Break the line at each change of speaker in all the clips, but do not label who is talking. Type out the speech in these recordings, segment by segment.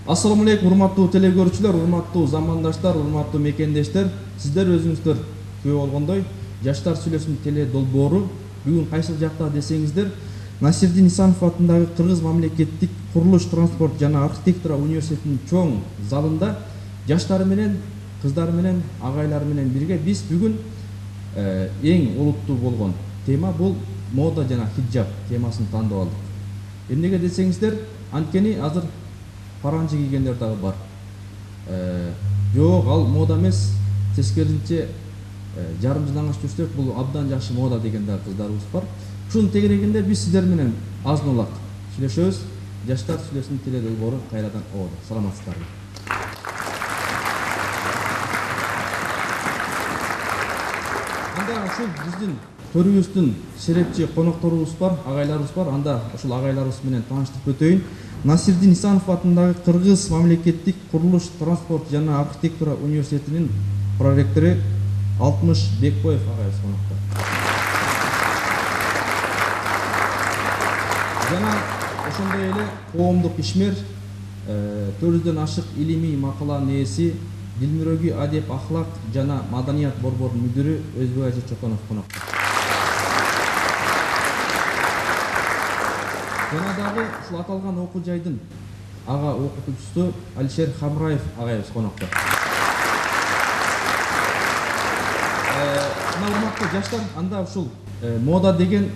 Assalamu алейкум, урматтуу телекөрүүчүлөр, урматтуу замандаштар, урматтуу мекендештер. Сиздер өзүңүздөр күбө болгондой, Жаштар сүйлөсүн теле долбоору бүгүн кайсыл жакта десеңиздер, Насирдин Исанов атындагы Кыргыз мамлекеттик курулуш, транспорт жана архитектура университетинин чоң залында жаштары менен, кыздары менен, агайлары менен бирге биз бүгүн эң олуттуу болгон тема бул мода жана хиджаб темасын тандап алдык. Эмнеге десеңиздер, анткени азыр паранжы кийгендер дагы бар. Жок, ал мода эмес, тескерисинче жарым жылдан аш жүрсөк, бул абдан жакшы мода деген дагы кыздарыбыз бар. Ушунун тегерегинде биз сиздер менен азын улак сүйлөшөбүз. Жаштар сүйлөсүнүн теле долбоору кайрадан ободу. Саламатсыздарбы? Анда ушул биздин төрүбүздүн серепчи конокторубуз бар, агайларыбыз бар. Анда ушул агайларыбыз менен тааныштырып өтөйүн. Насирдин Исанов атындагы Кыргыз мамлекеттик курулуш, транспорт жана архитектура университетинин проректору Алтмыш Бекбоев агайыбыз конокто. Жана ошондой эле коомдук ишмер, 400дөн ашык илимий макаланын ээси, Дилмүрөгү адеп, ахлак жана маданият борборунун мүдүрү Өзбек Ажы Чоконов конокто. Жана дагы ушул аталган окуу жайдын ага окутуучусу Алишер Хамраев агайыбыз конокто. Урматтуу жаштар, анда ушул мода деген,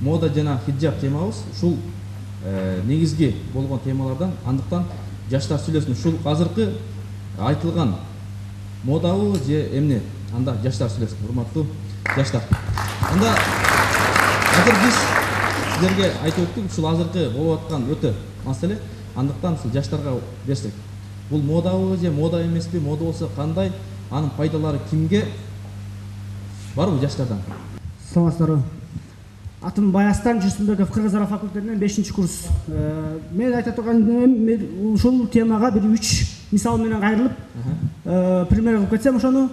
мода жана хиджаб темабыз ушул негизги болгон темалардан, андыктан жаштар сүйлөсүн ушул азыркы айтылган модабы же эмне, анда жаштар сүйлөсүн, урматтуу жаштар. Анда азыр биз сиздерге айтып өттүк, ушул азыркы болуп аткан өтө маселе, андыктан ушул жаштарга берсек, бул модабы же мода эмеспи, мода болсо кандай, анын пайдалары кимге? Барбы жаштардан?
Саламатсыздарбы? Атым Баястан Жүрсүнбеков, Кыргыз ара факультетинен 5-курс. Мен айта турганым ушул темага бир 3 мисал менен кайрылып, пример кылып кетсем, ошону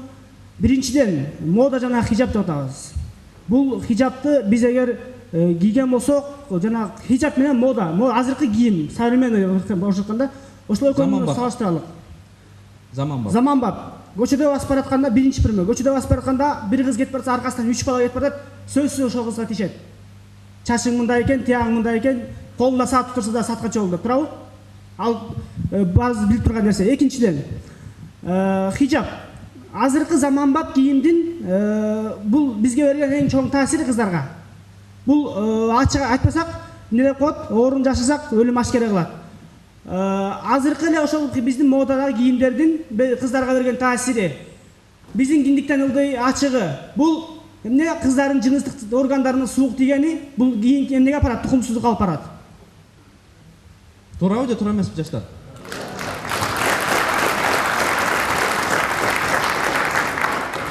биринчиден мода жана хиджаб деп атабыз. Бул хиджабты биз эгер кийген болсок, жана хиджаб менен мода, азыркы кийим, современный болуп атканда, ошол экөөнүн салыштыралык. Заманбап. Көчөдө басып баратканда биринчи пример. Көчөдө басып баратканда бир кыз кетип барса, аркасынан 3 бала кетип барат, сөзсүз ошол кызга тиешет. Чачың мындай экен, тиягың мындай экен, колунда саат турса да саткачы болду деп турабы? Ал баары билип турган нерсе. Экинчиден, хиджаб. Азыркы заманбап кийимдин бул бизге берген эң чоң таасири кыздарга. Бул ачык айтпасак, эмне деп коет? Оорун жашырсак, өлүм ашкере кылат. Азыркы эле ошол биздин модадагы кийимдердин кыздарга берген таасири, биздин киндиктен ылдый ачыгы, бул эмне кыздардын жыныстык органдарынын суук тийгени, бул кийин эмнеге апарат? Тукумсуздукка алып барат.
Туурабы же туура эмеспи жаштар?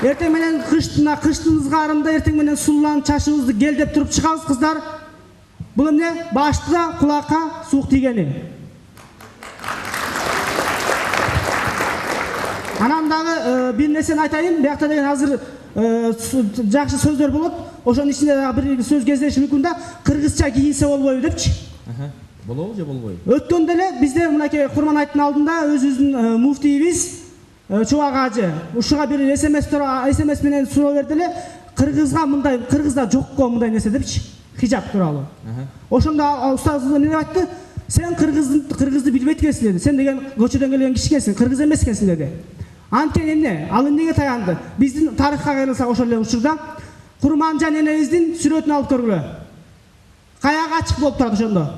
Эртең менен кыштын ызгаарында эртең менен сулланып чачыбызды гел деп туруп чыгабыз кыздар. Бул эмне? Башта кулакка суук тийгени. Анан дагы бир нерсени айтайын, биякта деген азыр жакшы сөздөр болот. Ошонун ичинде дагы бир сөз кездеши мүмкүн да, кыргызча кийинсе болбойбу депчи.
Болобу же болбойбу?
Өткөндө эле бизде мынакей Курман айттын алдында өзүбүздүн муфтийибиз Чубак ажы ушуга бир СМС менен суроо берди эле, кыргызга мындай, кыргызда жокко мындай нерсе депчи, хиджаб тууралуу. Ошондо устаз эмне деп айтты? Сен кыргызды билбейт экенсиң деди. Сен деген көчөдөн келген киши экенсиң, кыргыз эмес экенсиң деди. Анткени эмне? Ал эмнеге таянды? Биздин тарыхка кайрылсак ошол эле учурда Курманжан энебиздин сүрөтүн алып көргүлө. Каяк ачык болуп турат ошондо.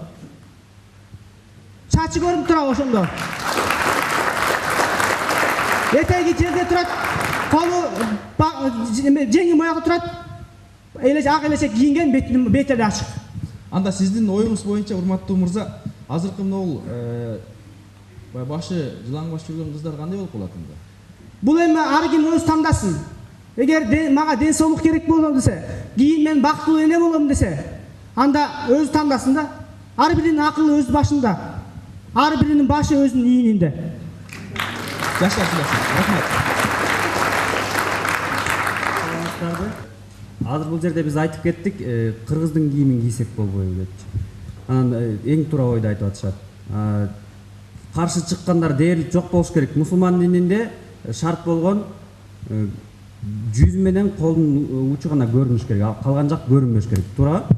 Чачы көрүнүп турат ошондо. Этеги жерде турат, колу жеңи моякта турат. Ак элечек кийинген, бети эле ачык.
Анда сиздин оюңуз боюнча, урматтуу мырза, азыркы бул башы жылаңбаш жүргөн кыздар кандай болуп калат анда?
Бул эми ар ким өз таңдасын. Эгер мага ден соолук керек болом десе, кийин мен бактылуу эне болом десе, анда өз таңдасын да. Ар биринин акылы өз башында. Ар биринин башы өзүнүн ийининде.
Жаштар сүйлөсүн. Рахмат.
Азыр бул жерде биз айтып кеттик, кыргыздын кийимин кийсек болбойбу депчи. Анан эң туура ойду айтып атышат. каршы чыккандар дээрлик жок болуш керек. Мусулман дининде шарт болгон жүз менен колдун учу гана көрүнүш керек, ал калган жак көрүнбөш керек, туурабы?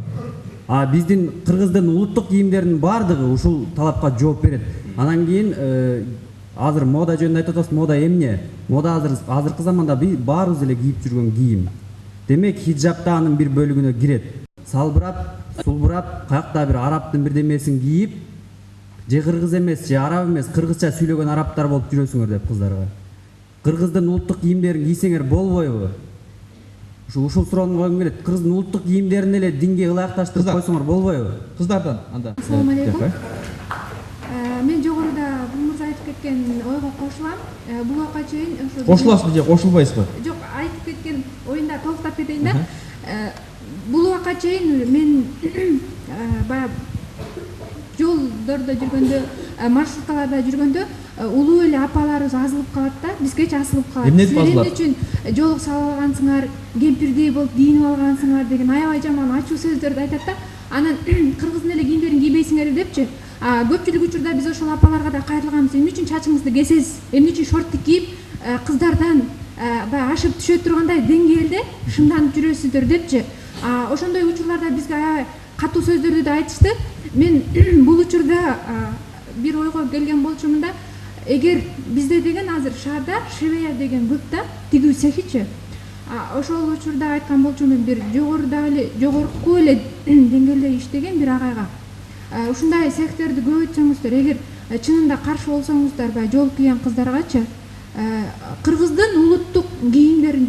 А биздин кыргыздын улуттук кийимдеринин баардыгы ушул талапка жооп берет. Анан кийин азыр мода жөнүндө айтып атабыз, мода эмне? Мода азыркы заманда баарыбыз эле кийип жүргөн кийим. Демек хиджап да анын бир бөлүгүнө кирет. Салбырап, сулбурап, каякта бир арабтын бирдемесин кийип, же кыргыз эмес, же араб эмес, кыргызча сүйлөгөн арабтар болуп жүрөсүңөр деп кыздарга. Кыргыздын улуттук кийимдерин кийсеңер болбойбу? Ушул суроону койгум келет. Кыргыздын улуттук кийимдерин эле динге ылайыкташтырып койсоңор болбойбу?
Кыздардан анда.
Ассаламу алейкум. Мен жогоруда бул мырза айтып кеткен ойго кошулам. Буга чейин ошо
Кошуласызбы же кошулбайсызбы?
Жок, айтып кеткен оюнда толуктап кетейин да. Бул убакка чейин мен баягы жолдордо жүргөндө, маршруткаларда жүргөндө улуу эле апаларыбыз азылып калат да, бизгечи асылып калат.
Эмне деп азылат?
Эмне үчүн жолук салып алгансыңар, кемпирдей болуп кийинип алгансыңар деген аябай жаман ачуу сөздөрдү айтат да. Анан кыргыздын эле кийимдерин кийбейсиңер депчи. Көпчүлүк учурда биз ошол апаларга да кайрылганбыз. Эмне үчүн чачыңызды кесесиз? Эмне үчүн шортты кийип, кыздардан баягы ашып түшө тургандай деңгээлде шымданып жүрөсүздөр депчи. Ошондой учурларда бизге аябай катуу сөздөрдү да айтышты. Мен бул учурда бир ойго келген болчумун да. Эгер бизде деген азыр шаарда швея деген көп да, тигүү цехичи. Ошол учурда айткан болчумун бир жогорку эле деңгээлде иштеген бир агайга. Ушундай цехтерди көбөйтсөңүздөр, эгер чынында каршы болсоңуздар баягы жол кийген кыздаргачы кыргыздын улуттук кийимдерин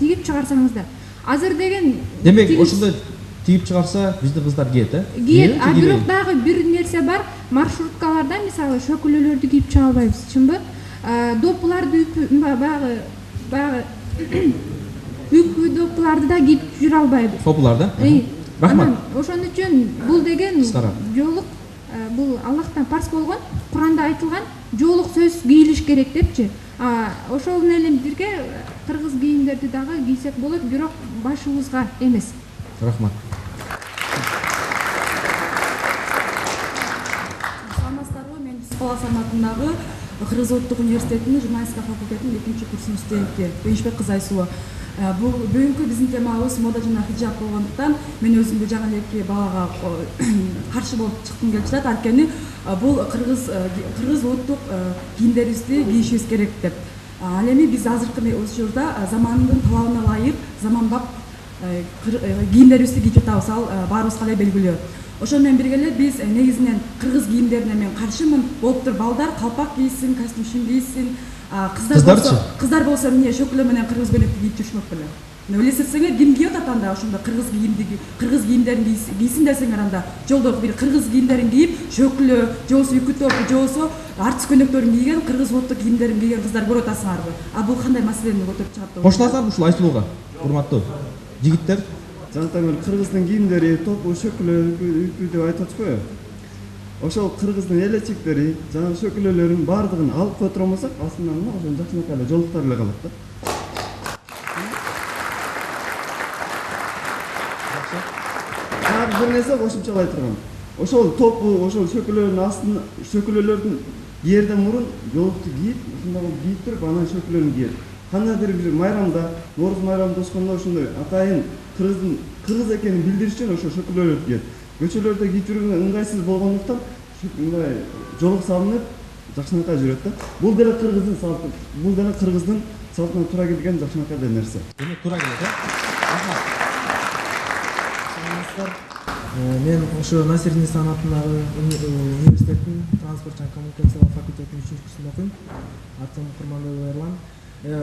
тигип чыгарсаңыздар. Азыр деген
Демек ошондой тигип чыгарса биздин кыздар кийет,
кийет. Бирок дагы бир нерсе бар. Маршруткаларда мисалы шөкүлөлөрдү кийип чыга албайбыз, чынбы? Допуларды баягы үпү допуларды да кийип жүрө албайбыз.
Топуларда? Рахмат.
Ошон үчүн бул деген жолук, бул Аллахтан парз болгон, Куранда айтылган жолук сөз кийилиш керек депчи. Ошол менен бирге кыргыз кийимдерди дагы кийсек болот, бирок башыбызга эмес.
Рахмат.
Саламатсыздарбы? Мен Психолог санатындагы Кыргыз Улуттук университетинин журналистика факультетинин 2-курс студенти Бенишбек кызы Айсулова. Бул бүгүнкү биздин темабыз мода жана хиджаб болгондуктан мен өзүмдү жаңы эки балага каршы болуп чыккым келип жатат. Анткени бул кыргыз улуттук кийимдерибизди кийишибиз керек деп. Ал эми биз азыркы учурда замандын талабына ылайык заманбап кийимдерибизди кийип жатабыз. Ал баарыбызга эле белгилүү. Ошол менен бирге эле биз негизинен кыргыз кийимдерине мен каршымын. Болуп туруп балдар калпак кийсин, костюм кийсин. Кыздар болсо эмне шөкүлө менен кыргыз көйнөктү кийип жүрүшмөк беле. Элестетсеңер ким кийип атат анда ошондо кыргыз кийимдерин кийсин десеңер анда жолдо бир кыргыз кийимдерин кийип шөкүлө же болбосо үкү топ же болбосо артист көйнөктөрүн кийген кыргыз улуттук кийимдерин кийген кыздар көрүп атасыңарбы? Бул кандай маселени көтөрүп чыгат деп?
Кошуласызбы ушул Айсулууга? Урматтуу жигиттер.
Жантамыр кыргыздын кийимдери топу шөкүлө үпү деп айтып атышпайбы? Ошол кыргыздын элечектери жана шөкүлөлөрүн баардыгын алып котормосок, астынан ошол жакшынакай эле жолуктар эле калат да. Бир нерсе кошумчалай турган. Ошол топу, ошол шөкүлөлөрдүн астын, шөкүлөлөрдүн жерден мурун жолукту кийип, ушундай кийип туруп, анан шөкүлөлөрүн кийет. Кандайдыр бир майрамда, Нооруз майрамында ошондо ошондой атайын кыргыз экенин билдириш үчүн ошо шөкүлөлөрдү кийет. Көчөлөрдө кийип жүргөнгө ыңгайсыз болгондуктан мындай жолук салынып жакшынакай жүрөт да. Бул деле кыргыздын салты, бул деле кыргыздын салтына туура келген жакшынакай нерсе.
Демек туура келет,
Мен ошо Насирдин санатындагы университеттин транспорт жана коммуникациялар факультетинин 3-курсунда окуйм. Атым Курманбек Эрлан.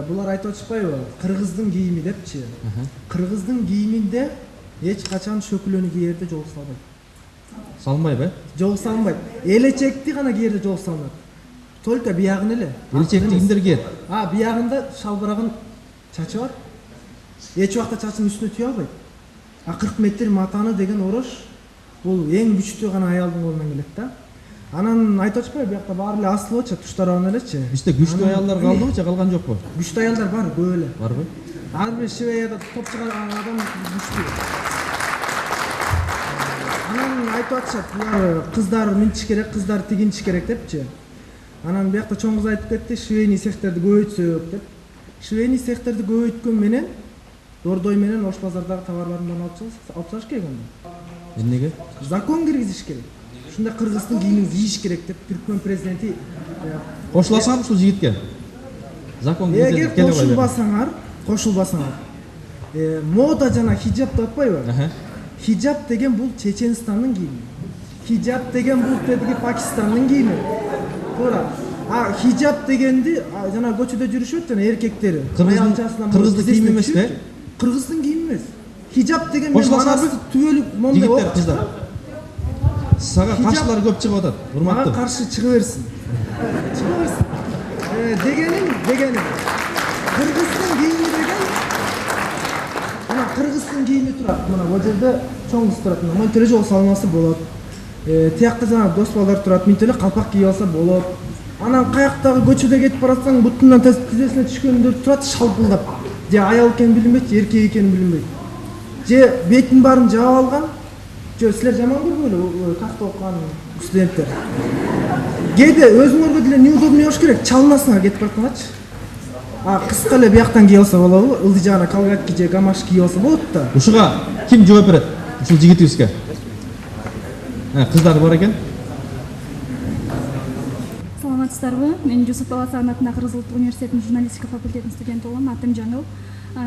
Булар айтып атышпайбы? Кыргыздын кийими депчи. Кыргыздын кийиминде эч качан шөкүлөнү кийерде жолук салбайт.
Салынбайбы?
Жолук салынбайт. Элечекти гана кийерде жолук салынат. Только биягын эле.
Элечекти кимдер кийет?
Биягында шалбырагын чачы бар. Эч убакта чачын үстүнө түйө албайт. 40 метр матаны деген орош бул эң күчтүү гана аялдын колунан келет да. Анан айтып атышпайбы, биякта баары эле асылыбычы, туштарабын элечи.
Бизде күчтүү аялдар калдыбы же калган жокпу?
Күчтүү аялдар бар, көп эле.
Барбы?
Ар бир швеяда топ чыгарган адам күчтүү. Анан айтып атышат, булар кыздар минтиш керек, кыздар тигиниш керек депчи. Анан биякта чоң кыз айтып кетти, швейный цехтерди көбөйтсөк деп. Швейный цехтерди көбөйткөн менен Дордой менен Ош базардагы товарлардан алып чыгыш керек анда.
Эмнеге?
Закон киргизиш керек. Ушундай кыргыздын кийимин кийиш керек деп Түркмөн президенти
Кошуласам ушул жигитке. Закон
эгер кошулбасаңар, мода жана хиджап деп атпайбы? Хиджап деген бул Чеченстандын кийими. Хиджап деген бул тетиги Пакистандын кийими. Туура. А хиджап дегенди жана көчөдө жүрүшөт жана эркектери.
Кыргыздын кийими эмеспи?
Кыргыздын кийими эмес. Хиджап деген манасы түбөлүк мондай
жигиттер, кыздар. Сага каршылар көп чыгып атат. Урматтуу.
Мага каршы чыга берсин. Чыга берсин. Дегеним. Кыргыздын кийими деген мына кыргыздын кийими турат. Мына бул жерде чоң кыз турат. Мына монтеле жол салынасы болот. Тиякта жана дос балдар турат. Минтеле калпак кийип алса болот. Анан каяктагы көчөдө кетип баратсаң, бутунан тизесине түшкөндөр турат шалпылдап. Же аял экенин билинбейт, же эркек экенин билинбейт. Же бетин баарын жаап алган. Же силер жаман көрбөйлү, кафта окуган студенттер. Кээде өзүңөргө деле неудобный болуш керек, чалынасыңар кетип баратканчы. Кыска эле бияктан кийип алса болобу? Ылдый жагына колготки же гамаш кийип алса болот да.
Ушуга ким жооп берет? Ушул жигитибизге. Кыздар бар экен.
Саламатсыздарбы? Мен Жусуп Баласагын атындагы Кыргыз Улуттук университетинин журналистика факультетинин студенти болом. Атым Жаңыл.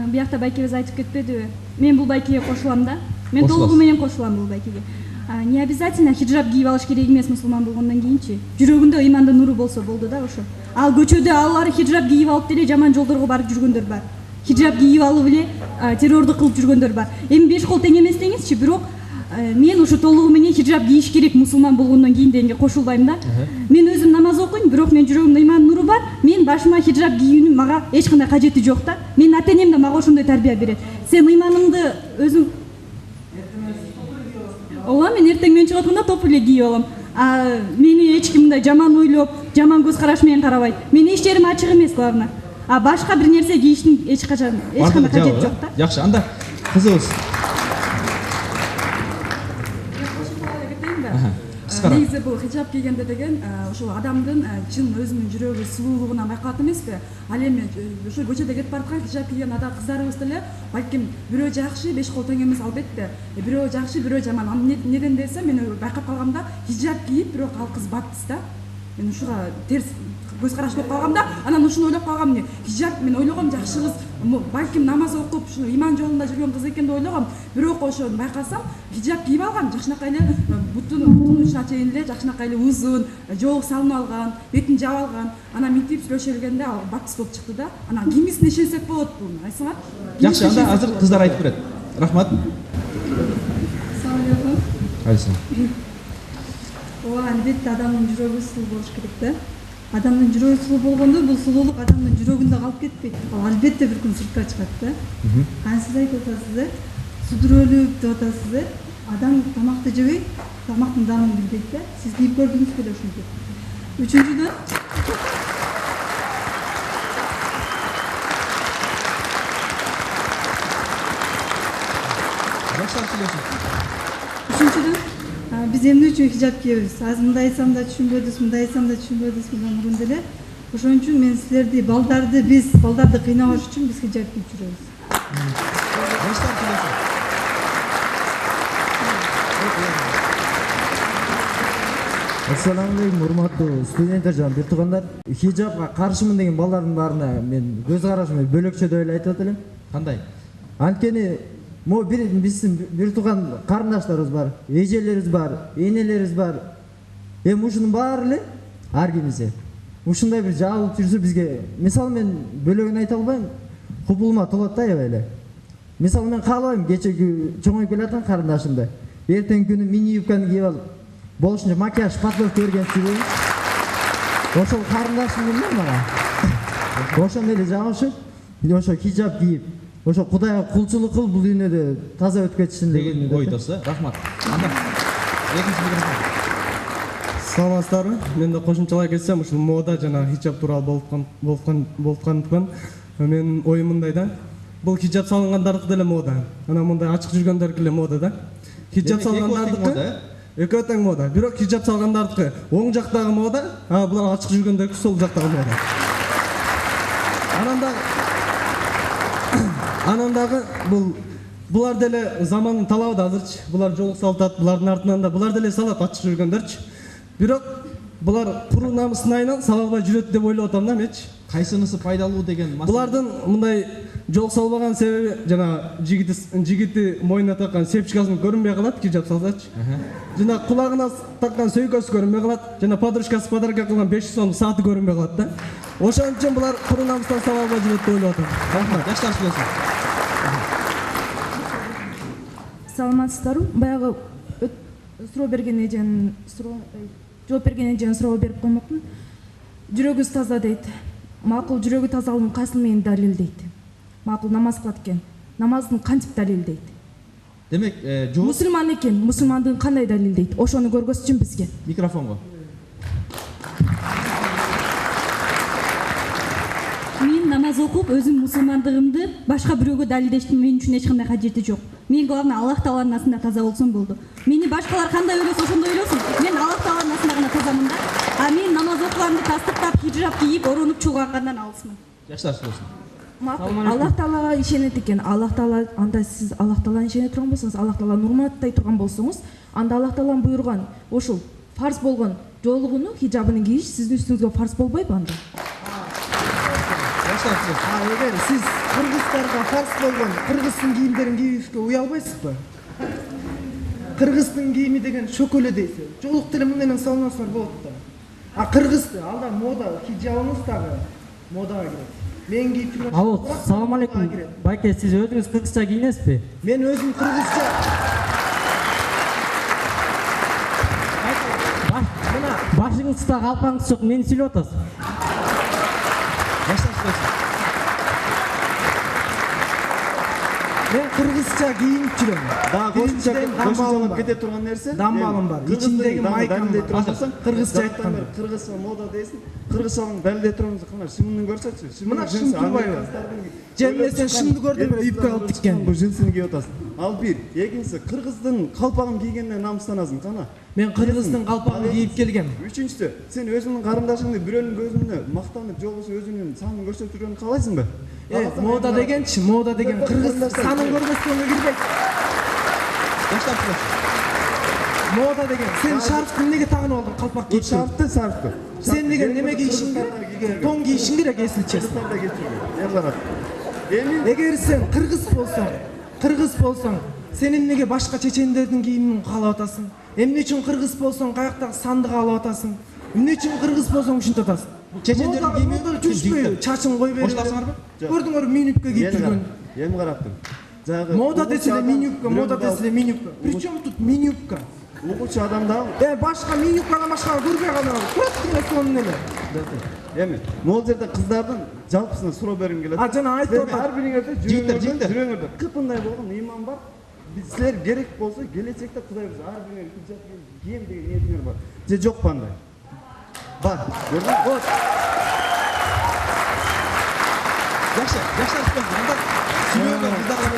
Биякта байкебиз айтып кетпедиби? Мен бул байкеге кошулам да. Мен толугу менен кошулам бул байкеге. Не обязательно хиджаб кийип алыш керек эмес мусулман болгондон кийинчи. Жүрөгүндө ыймандын нуру болсо болду да ошо. Ал көчөдө алар хиджаб кийип алып деле жаман жолдорго барып жүргөндөр бар. Хиджаб кийип алып эле террорду кылып жүргөндөр бар. Эми 5 кол тең эмес деңизчи, бирок мен ушу толугу менен хиджаб кийиш керек мусулман болгондон кийин дегенге кошулбайм да. Мен өзүм намаз окуйм, бирок мен жүрөгүмдө ыймандын нуру бар. Мен башыма хиджаб кийүүнүн мага эч кандай кажети жок да. Менин ата-энем да мага ошондой тарбия берет. Сен ыйманыңды өзүң Ооба, мен эртең менен чыгып атканда топ эле кийип алам. Мени эч ким мындай жаман ойлоп, жаман көз караш менен карабайт. Менин эч жерим ачык эмес главное. Башка бир нерсе кийиштин эч кандай кажети жок да.
Жакшы, анда кызыбыз.
Негизи бул хиджаб кийгенде деген ошол адамдын чын өзүнүн жүрөгү сулуулугунан байкалат эмеспи? Ал эми ошо көчөдө кетип бараткан хиджаб кийген кыздарыбыз деле балким бирөө жакшы, 5 кол тең эмес албетте. Бирөө жакшы, бирөө жаман. Неден десе мен байкап калгамда хиджаб кийип, бирок ал кыз баттыс да. Мен ушуга терс көз караш болуп калгамда, анан ушуну ойлоп калгам эмне? Хиджаб мен ойлогом жакшы кыз, балким намаз окуп, ушу иман жолунда жүргөн кыз экен деп ойлогом. Бирок ошону байкасам, хиджаб кийип алган, жакшынакай эле бутунун учуна чейин эле жакшынакай эле узун, жоолук салынып алган, бетин жаап алган. Анан минтип сүйлөшө келгенде ал баттыс болуп чыкты да. Анан кимисине ишенсек болот буну, айсыңар?
Жакшы, анда азыр кыздар айтып берет. Рахмат.
Салам алейкум.
Алейкум.
Албетте адамдын жүрөгү сулуу болуш керек да. Адамдын жүрөгү сулуу болгондо бул сулуулук адамдын жүрөгүндө калып кетпейт. Ал албетте бир күн сыртка чыгат да. Сиз айтып атасыз, судүрөлүп деп атасыз, адам тамакты жебей, тамактын даамын билбейт да. Сиз кийип көрдүңүз беле ошентип. Үчүнчүдөн биз эмне үчүн хиджаб кийебиз? Азыр мындай айтсам да түшүнбөдүз, мындай айтсам да түшүнбөдүз, мындай деле. Ошон үчүн мен силерди балдарды кыйнабаш үчүн биз хиджаб кийип жүрөбүз.
Ассаламу алейкум, урматтуу студенттер жана бир туугандар. Хиджабга каршымын деген балдардын баарына мен көз карашымды бөлөкчө деп айтып элем.
Кандай?
Анткени биздин бир тууган карындаштарыбыз бар, эжелерибиз бар, энелерибиз бар. Эми ушунун баары эле ар кимисе ушундай бир жабылып жүрсө бизге, мисалы мен бөлөгүн айта албайм, купулума толот да аябай эле. Мисалы мен каалабайм кечеги чоңоюп келаткан карындашымды эртеңки күнү мини юбканы кийип алып, болушунча макияж подготовка берген жүрөйүн. Ошол карындашым эмне мага? Ошондой эле жабышып, ошо хиджаб кийип, ошо Кудайга кулчулук кылып бул дүйнөдө таза өтүп кетишин деген
ойдосу. Рахмат. Анда экинчи микрофон.
Саламатсыздарбы? Мен да кошумчалай кетсем, ушул мода жана хиджаб тууралуу болуп менин оюм мындай да. Бул хиджаб салынгандардыкы деле мода. Анан мындай ачык жүргөндөрдүкү эле мода да. Хиджаб салгандардыкы экөө тең мода. Бирок хиджап салгандардыкы оң жактагы мода, а булар ачык жүргөндөрдүкү сол жактагы мода. Анан дагы булар деле замандын талабы да азырчы. Булар жолук салтат, булардын артынан да булар деле салат ачык жүргөндөрчү. Бирок булар куру намысын айынан сала албай жүрөт деп ойлоп атам да менчи.
Кайсынысы пайдалуу деген маселе.
Булардын мындай жол салбаган себеби жана жигити мойнуна таккан сепчикасын көрүнбөй калат, хиджап салсачы. Жана кулагына таккан сөйкөсү көрүнбөй калат, жана подружкасы подарка кылган 500 сом сааты көрүнбөй калат да. Ошон үчүн булар куру намыстан сала албай жүрөт деп ойлоп атам.
Рахмат, жаштар сүйлөсүн.
Саламатсыздарбы? Баягы суроо берген эженин жооп берген эженин суроо берип коймокмун. Жүрөгүбүз таза дейт. Макул жүрөгү тазалыгын кайсыл менен далилдейт? Макул намаз кылат экен. Намаздын кантип далилдейт?
Демек,
мусулман экен, мусулмандыгын кандай далилдейт? Ошону көргөзсүн бизге.
Микрофонго.
Мен намаз окуп, өзүм мусулмандыгымды башка бирөөгө далилдештин мен үчүн эч кандай кажети жок. Мен главное Аллах Тааланын астында таза болсом болду. Мени башкалар кандай ойлосо ошондой ойлосун. Мен Аллах Тааланын астында гана тазамын да. А мен намаз окуганды тастыктап, хиджап кийип, орунуп чуулгангандан алысмын.
Жаштар сүйлөсүн.
Аллах Таалага ишенет экен. Аллах Таала, анда сиз Аллах Таалага ишене турган болсоңуз, Аллах Тааланы урматтай турган болсоңуз, анда Аллах Тааланын буйруган ошол фарз болгон жоолугуну, хиджабын кийиш сиздин үстүңүзгө фарз болбойбу анда?
Эгер сиз кыргыздарга фарз болгон кыргыздын кийимдерин кийишке уя албайсызбы? Кыргыздын кийими деген шөкөлө дейсиз. Жоолук деле мындай менен салынасыңар болот да. А кыргызды алда мода, хиджабыңыз дагы модага кирет. Мен кийип жүргөн.
Алло, салам алейкум. Байке, сиз өзүңүз кыргызча кийинесизби?
Мен өзүм кыргызча.
Мына башыңызда калпаңыз жок, мени сүйлөп атасыз.
Жаштар сүйлөсүн.
Мен кыргызча кийинип жүрөм.
Дагы кошумчалап кете турган нерсе.
Дамбалым бар. Ичиндеги майкам бар.
Кыргызча айткан кыргызча мода дейсиң. Кыргызчалыгын далилдей турганыңызды кана шымын көрсөтчү.
Мына шым турбайбы? Жемде сен шымды көрдүң бе? Юбка алып тиккен.
Бул жинсини кийип атасың. Ал бир. Экинчиси кыргыздын калпагын кийгенден намыстанасың кана.
Мен кыргыздын калпагын кийип келгем.
Үчүнчүсү, сен өзүңдүн карындашыңды бирөөнүн көзүнө мактанып, же болбосо өзүнүн санын көрсөтүп жүргөнүн каалайсыңбы?
Мода дегенчи, мода деген кыргыз санын көргөзгөнгө кирбейт.
Жаштар сүйлөсүн.
Мода деген сен шарфты эмнеге тагынып алдың калпак кийип?
Шарфты.
Сен деген неме кийишиң керек? Тон кийишиң керек, эсилчеси. Эгер сен кыргыз болсоң, сен эмнеге башка чечендердин кийимин каалап атасың? Эмне үчүн кыргыз болсоң, каяктагы санды каалап атасың? Эмне үчүн кыргыз болсоң ушинтип атасың?
Чечендердин кийими
жүрүшпөйбү? Чачын кой берип.
Коштасыңарбы?
Көрдүңөрбү минипке кийип жүргөн?
Эми караптым.
Мода десе эле минипка, мода десе эле минипка. Причем тут минипка?
Окуучу адамда
башка минипкадан башка көрбөй калган. Турат эле сонун эле.
Эми, могул жерде кыздардын жалпысына суроо бергим келет.
А жана айтып
ар бириңерде жүрөгүңөрдө кыпындай болгон ыйман бар. Силер керек болсо келечекте Кудай буйрса ар бириңер хиджап кийем деген ниетиңер бар. Же жокпу андай? Бар. Көрдүңбү?
Жаштар сүйлөсүн. Анда сүйлөгөн кыздарга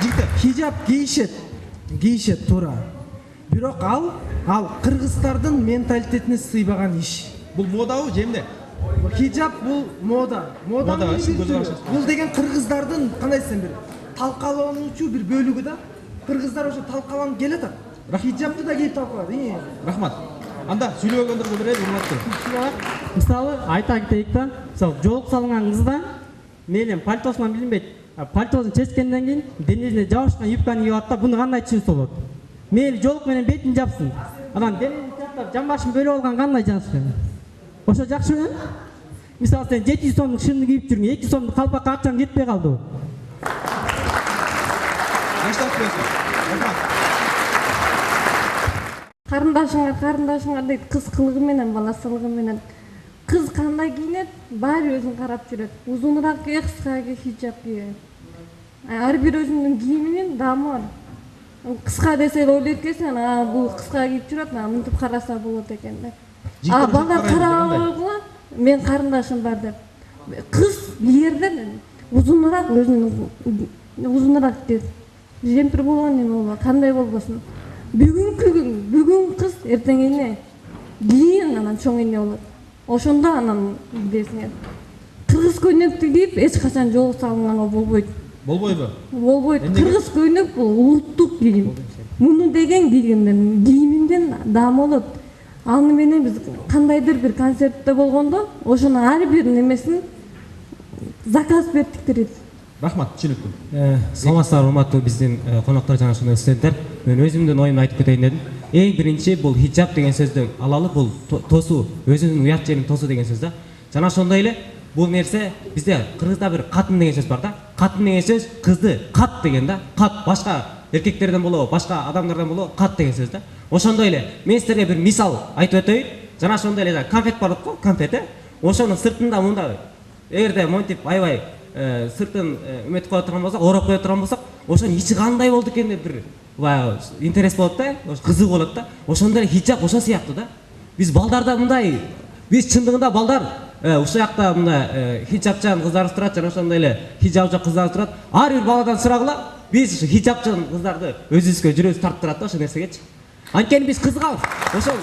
жигиттер хиджап кийишет туура. Бирок ал кыргыздардын менталитетине сыйбаган иш.
Бул модабы же эмне?
Хиджап бул мода. Бул деген кыргыздардын кандай десем бир талкалануучу бир бөлүгү да. Кыргыздар ошо талкаланып келатат. Хиджапты да кийип талкалат.
Рахмат. Анда сүйлөгөндөргө берели, урматтуу.
Мисалы айта кетейик да, мисалы жолук салынган кызда мейлі пальтосунан билинбейт, пальтосын чечкенден кийин денесине жабышкан юбканы кийип алат да, буну кандай түшүнсө болот? Мейлі жолук менен бетин жапсын, анан денесин чаптап жамбашын бөлүп алган кандай жакшы? Ошо жакшыбы? Мисалы сен 700 сомдук шымды кийип жүрүң, 2 сомдук калпакка акчаң жетпей калды.
Карындашыңар дейт, кыз кылыгы менен, баласылыгы менен. Кыз кандай кийинет, баары өзүн карап жүрөт. Узунураак кийе, кыска кийе, хиджап кийе. Ар бир өзүнүн кийиминин даамы бар. Кыска десе ойлойт экенсиң, бул кыска кийип жүрөт, мынтип караса болот экен деп. Балдар карабай койгула, мен карындашым бар деп. Кыз жерден узунураак, өзүнүн узунураак дейт. Жемпир болгон эме болобу, кандай болбосун. бүгүнкү күн бүгүн кыз эртең эне кийин анан чоң эне болот. Ошондо анан билесиңер. Кыргыз көйнөктү кийип эч качан жол салынганга болбойт.
Болбойбу?
Болбойт. Кыргыз көйнөк бул улуттук кийим. Муну деген кийиминден даам болот. Аны менен биз кандайдыр бир концертте болгондо ошонун ар бир немесин заказ бердик.
Рахмат, түшүнүктүү.
Саламатсыздар, урматтуу биздин коноктор жана ошондой студенттер. Мен өзүмдүн оюмду айтып кетейин дедим. Эң биринчи бул хиджаб деген сөздү алалы, бул тосуу, өзүнүн уят жерин тосуу деген сөз да. Жана ошондой эле бул нерсе бизде кыргызда бир катын деген сөз бар да. Катын деген сөз кызды кат деген да. Кат башка эркектерден болобу, башка адамдардан болобу, кат деген сөз да. Ошондой эле мен силерге бир мисал айтып өтөйүн. Жана ошондой эле конфет бар го, конфет. Ошонун сыртында мында эгерде монтип аябай сыртын үмөт кое турган болсок, ороп кое турган болсок, ошонун ичи кандай болду экен деп бир интерес болот да, кызык болот да. Ошондой эле хиджаб ошол сыяктуу да. Биз балдарда мындай, биз чындыгында балдар ушул жакта мына хиджабчан кыздарыбыз турат, жана ошондой эле хиджабы жок кыздарыбыз турат. Ар бир баладан сурагыла, биз ушу хиджабчан кыздарды өзүбүзгө жүрөбүз тартып турат да ошол нерсегечи. Анткени биз кызыгабыз. Ошол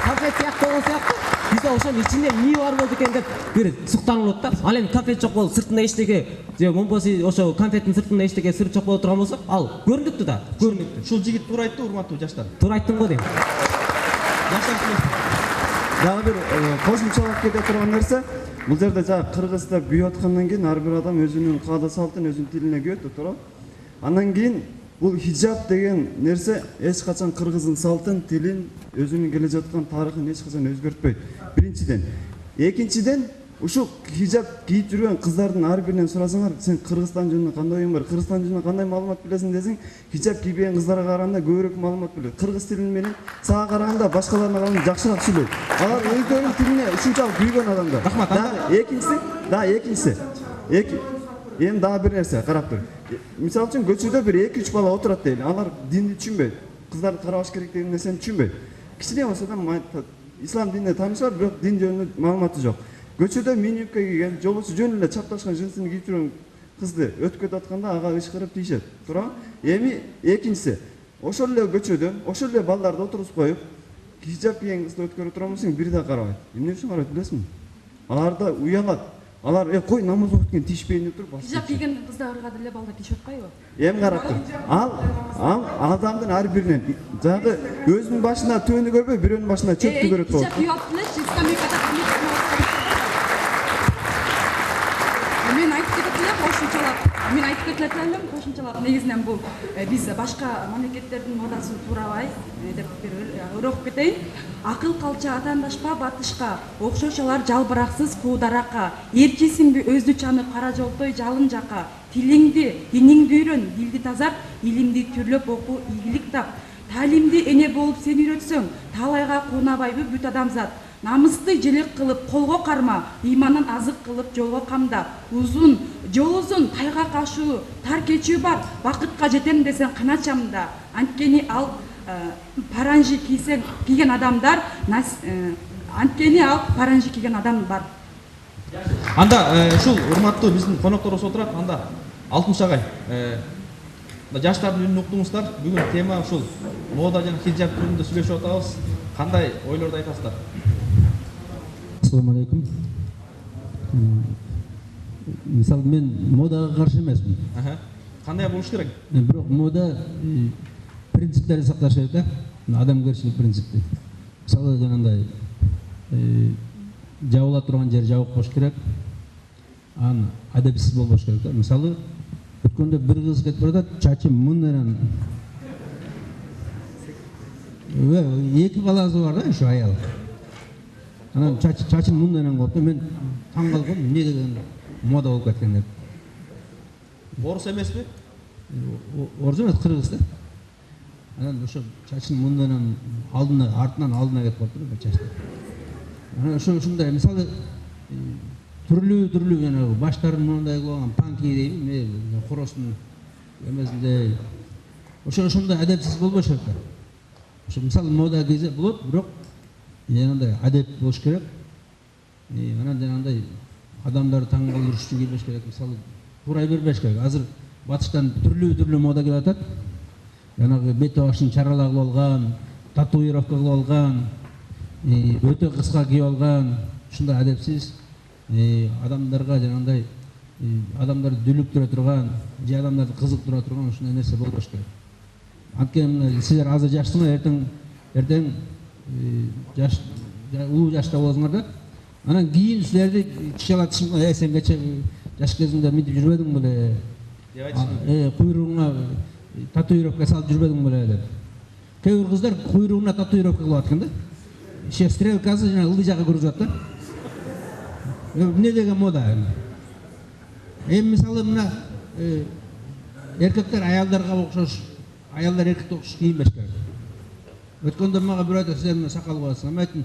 конфет сыяктуу болгон сыяктуу бизде ошонун ичинде эмне бар болду экен деп бир суктанып да. Ал эми конфет жок болуп сыртында эчтеке же болбосо ошо конфеттин сыртында эчтеке сыр жок боло турган болсо, ал көрүнүктүү да, көрүнүктүү.
Ушул жигит туура айтты, урматтуу жаштар.
Туура айттым го дейм.
Дагы бир кошумчалап кете турган нерсе, бул жерде жана кыргызда күйүп аткандан кийин ар бир адам өзүнүн каада салтын өзүнүн тилине күйөт, туура? Андан кийин бул хиджаб деген нерсе эч качан кыргыздын салтын, тилин, өзүнүн келе жаткан тарыхын эч качан өзгөртпөйт. Биринчиден. Экинчиден, ушул хиджаб кийип жүргөн кыздардын ар биринен сурасаңар, сен Кыргызстан жөнүндө кандай оюң бар, Кыргызстан жөнүндө кандай маалымат билесиң десең, хиджаб кийбеген кыздарга караганда көбүрөөк маалымат билет. Кыргыз тилин менен сага караганда башкаларына караганда жакшыраак сүйлөйт. Алар өздөрүнүн тилине ушунчалык күйгөн адамдар.
Рахмат.
Экинчиси, эми дагы бир нерсе карап тур. Мисалы үчүн көчөдө бир 2-3 бала отурат дейли. Алар динди түшүнбөйт. Кыздарды карабаш керек деген нерсени түшүнбөйт. Кичине болсо да ислам динине таанышар, бирок дин жөнүндө маалыматы жок. Көчөдө мини-юбка кийген, же болбосо жөн эле чапташкан жинсини кийип жүргөн кызды өтүп кетип атканда ага ышкырып тийишет. Туура? Эми экинчиси, ошол эле көчөдө, ошол эле балдарды отургузуп коюп, хиджаб кийген кызды өткөрө турган болсоң, бири да карабайт. Эмне үчүн карайт билесиңби? Алар да уялат. Алар кой намаз окуп кеткен тийишпейин деп туруп.
Хиджаб кийген кыздарга деле балдар тийишип атпайбы?
Эми карап тур. Ал адамдын ар биринен жагы өзүнүн башына төөнү көрбөй, бирөөнүн башына чөптү көрөт болот.
Хиджаб кийип алыптылычы, скамейкада мен айтып кетип элем кошумчалап. Негизинен бул биз башка мамлекеттердин модасын туурабай деп бир өр окуп кетейин. Акыл калча атандашпа батышка, окшошалар жалбыраксыз куударака, эрчисиңби өздү чанып кара жолтой жалын жака, тилиңди, диниңди үйрөн, дилди тазарт, илимди түрлөп оку, ийгилик тап, таалимди эне болуп сен үйрөтсөң, таалайга куунабайбы бүт адамзат. Намысты желек кылып колго карма, ыйманын азык кылып жолго камда. Жол узун, тайга кашуу, тар кечүү бар, бакытка жетем десең каначамда. Анткени ал паранжи кийген адамдар, бар.
Анда ушул урматтуу биздин конокторубуз отурат, анда Алтынч агай, жаштардын үнүн уктуңуздар. Бүгүн тема ушул мода жана хиджаб жөнүндө сүйлөшүп атабыз. Кандай ойлорду айтасыздар?
Ассаламу алейкум. Мисалы мен модага каршы эмесмин.
Кандай болуш керек?
Бирок мода принциптерди сакташ керек да. Адамгерчилик принципти. Мисалы жанагындай жабыла турган жер жабык болуш керек. Аны адепсиз болбош керек да. Мисалы өткөндө бир кыз кетип баратат, чачы мындан эки баласы бар да, ушу аял. Анан чачын мындан коюп, мен таң калгам, эмне деген мода болуп кеткен деп.
Орус эмеспи?
Орус эмес, кыргыз да. Анан ошо чачын мындан артынан кетип калыптыр да чачты. Анан ушундай мисалы түрлүү жанагы баштарын мындай кылган панки дейби, хоростун эмесинде ошондой адепсиз болбош керек да. Ошо мисалы мода кийсе болот, бирок жанагындай адеп болуш керек. Анан жанагындай адамдарды таң калтырыш үчүн кийбеш керек. Мисалы турай бербеш керек. Азыр батыштан түрлүү мода келип атат. жанагы бет башын чаралак кылып алган, татуировка кылып алган, өтө кыска кийип алган, ушундай адепсиз адамдарга жанагындай адамдарды дүлүктүрө турган, же адамдарды кызыктыра турган ушундай нерсе болбош керек. Анткени силер азыр жаштыңар, эртең жаш улуу жашта болосуңар да. Анан кийин силерди кичалатышыңар, сен кече жаш кезиңде мынтип жүрбөдүң беле? Куйругуңа татуировка салып жүрбөдүң беле деп. Кээ бир кыздар куйругуна татуировка кылып аткан да. Ше стрелкасы жана ылдый жакка көрүп атат да. Эмне деген мода? Эми мисалы мына эркектер аялдарга окшош, аялдар эркекке окшош кийинбеш керек. Өткөндө мага бир айтат, сен сакал коесуң. Мен айттым,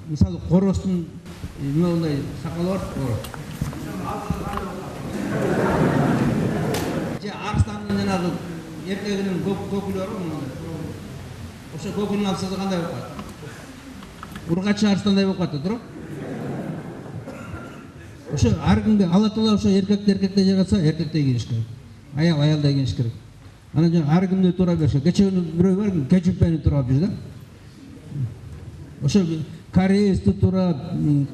мисалы коростун мындай сакалы бар. Же арстанын жанагы эркегинин көкүлү бар го. Ошо көкүлүн алса кандай болуп калат? Ургачы арстандай болуп калат, туурабы? Ошо ар кимге Алла Таала ошо эркекте жаратса, эркекте кийиш керек. Аял аялда кийиш керек. Анан жана ар кимде туура бериш керек. Кече күнү бирөө бар, кечүпени турап жүр да. Ошо кореецти турап,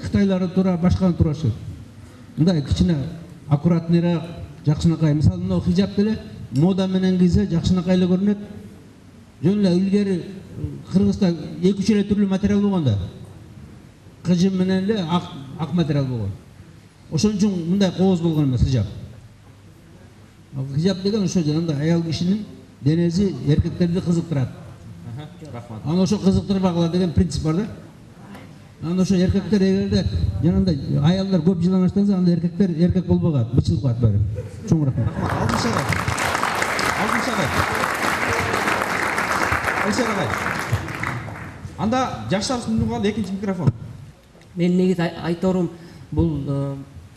кытайларды турап, башканы тураш керек. Мындай кичине аккуратныйраак, жакшынакай. Мисалы мына хижап деле мода менен кийсе жакшынакай эле көрүнөт. Жөн эле илгери Кыргызда 2-3 эле түрлүү материал болгон да. Кыжым менен эле ак материал болгон. Ошон үчүн мындай кооз болгон эмес хижап. Хижап деген ошо жанагындай аял кишинин денеси эркектерди кызыктырат.
Рахмат.
Анан ошо кызыктырбагыла деген принцип бар да. Анан ошо эркектер эгерде жанагындай аялдар көп жылдан баштанса, анда эркектер эркек болбой калат, бычылып калат баары. Чоң рахмат.
Айшар агай. Анда жаштар сунууга экинчи микрофон.
Мен негизи айтарым, бул